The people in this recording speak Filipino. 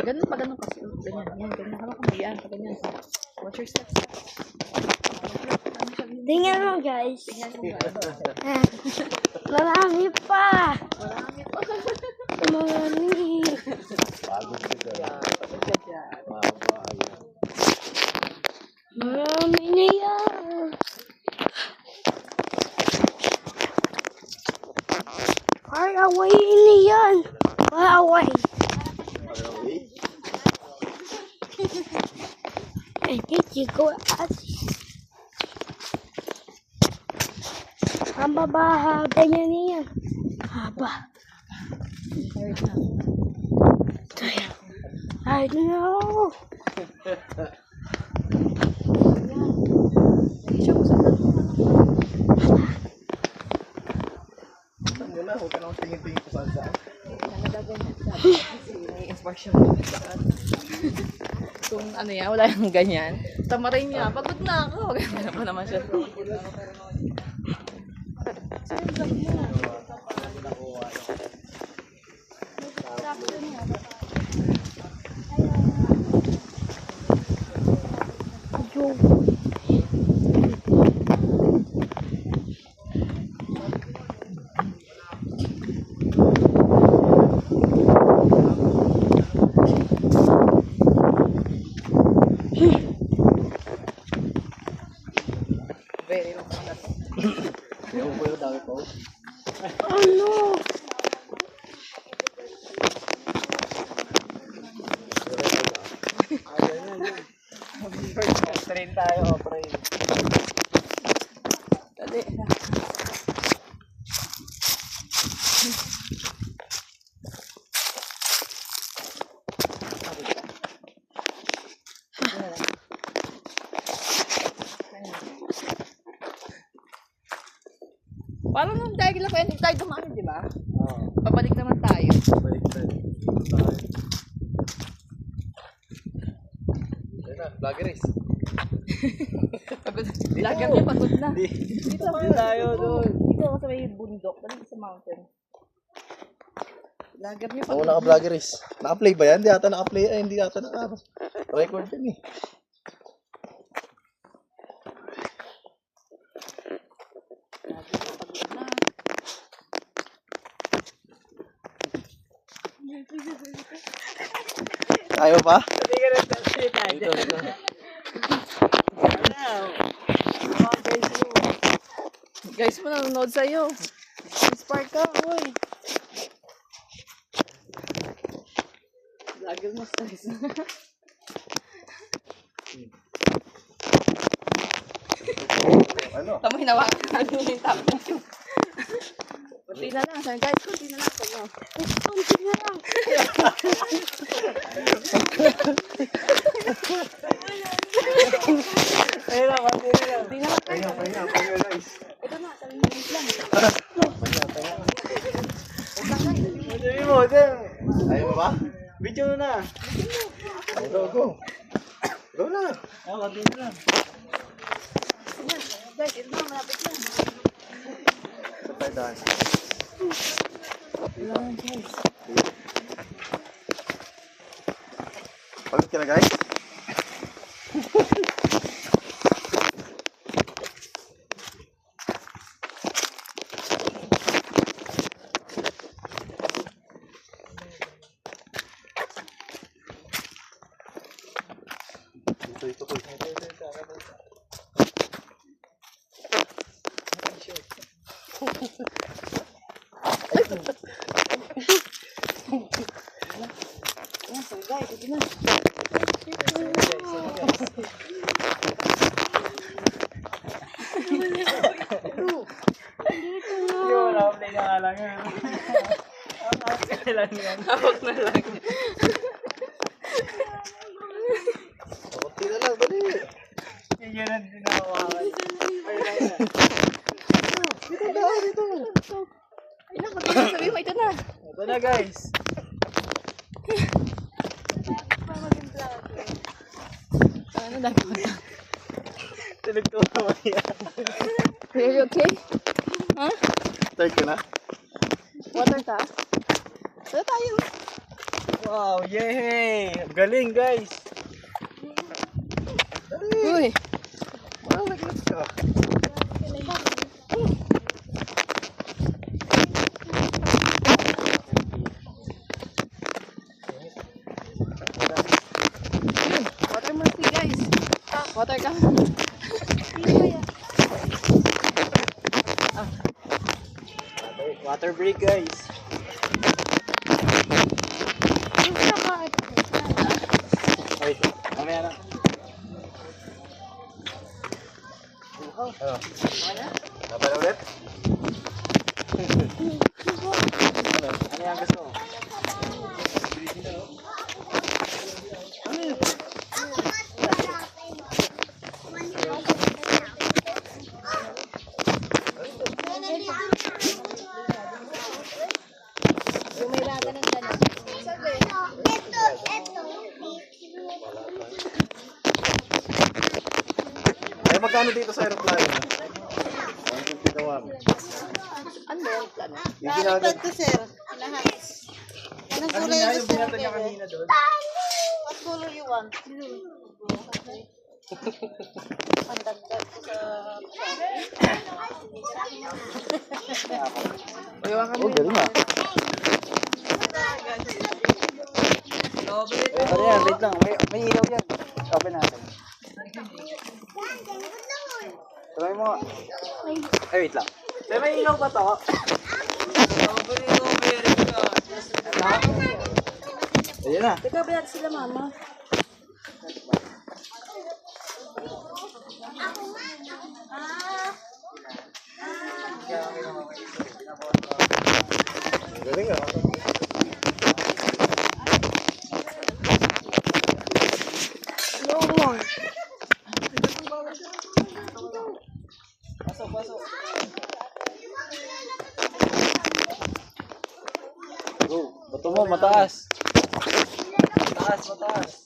Ganun pa, ganun kasi. Ganyan, yan, ganyan. Hamak mo yan, pa ganyan. Watch your steps. Tingnan mo guys. Tingnan mo guys. Marami pa. Marami pa. Marami. Pagod ka dyan. Pagod ka dyan. Mahaba, ayan. Marami na yan. Far away na yan. Far away. Paraway. I think you go at ang baba, ganyan niya. Haba. I don't know. Saan mo na? Huwag ka nang tingin-tingin kung saan. Kasi may inspiration mo. Kung ano yan, wala yung ganyan. Tamarin niya, pagod na ako. Ganyan pa naman siya. Very long na to. Ewan ko yung dami pa. Ano? Train tayo, train. Dali. Paano nung tayo kila pwede tayo dumaan, di ba? Oo. Babalik naman tayo. Balik tayo. Ayun na, vlogger race. Pagod. Lagar niya pagod na. Dito tayo doon. Dito sa may bundok, dito sa mountain. Lagar niya Oo, pagod. naka-vlogger race. Naka-play ba yan? Hindi ata naka-play. Ay, hindi ata naka-record yan eh. Tayo pa? Dito, dito. Guys mo nanonood sa'yo. Inspire ka, uy. Lagar mo stress. Ano? Tamo hinawakan natin yung tablet. Kunti na lang. Sabi guys, kunti na lang. Sabi mo. Kunti na lang. Ayun na, konti na lang. Kunti na lang. Pahinga guys. Ito na, sabi mo lang. Sabi mo, Dem. Ayaw mo ba? Video na. Go, go. Go na. Konti na lang. Guys, ito na, malapit lang. Sa tayo daan. Kailangan guys. Pagod ka na guys? Ito. Ayan, so guys, ito na. Hawak na lang. Konti na lang, dali. Dito. Ay, naku, sabi mo, ito na. Ito na guys. Ano na gawin? Tulog ko mamaya. Are you okay? Ha? Start ka na? Water ka? Wala tayo. Wow, yay! Galing, guys! Uy! Wow, let's go. Water mercy guys. Water ka. Water break, guys. Wait, mamaya na. Ano? Dapat ulit? Ano yung gusto mo? Ano yun? Ay, magkano dito sa aeroplano? 150 na wag. Ano yung plano? Yung ginagad. Ito, sir. Lahat. Anong Ano kulay nga gusto yung mo? binata niya kanina doon? What color you want? Pandagdag ko sa... Iwan ka Oh, galing ah. Ano yan? Wait lang. May ilaw yan. Open natin. Try mo. Ay, wait lang. May ilaw ba to? Ayan na. Teka, bayad sila, mama. Galing ah. No more. Pasok, pasok. Go. Bato mo, mataas. Mataas, mataas.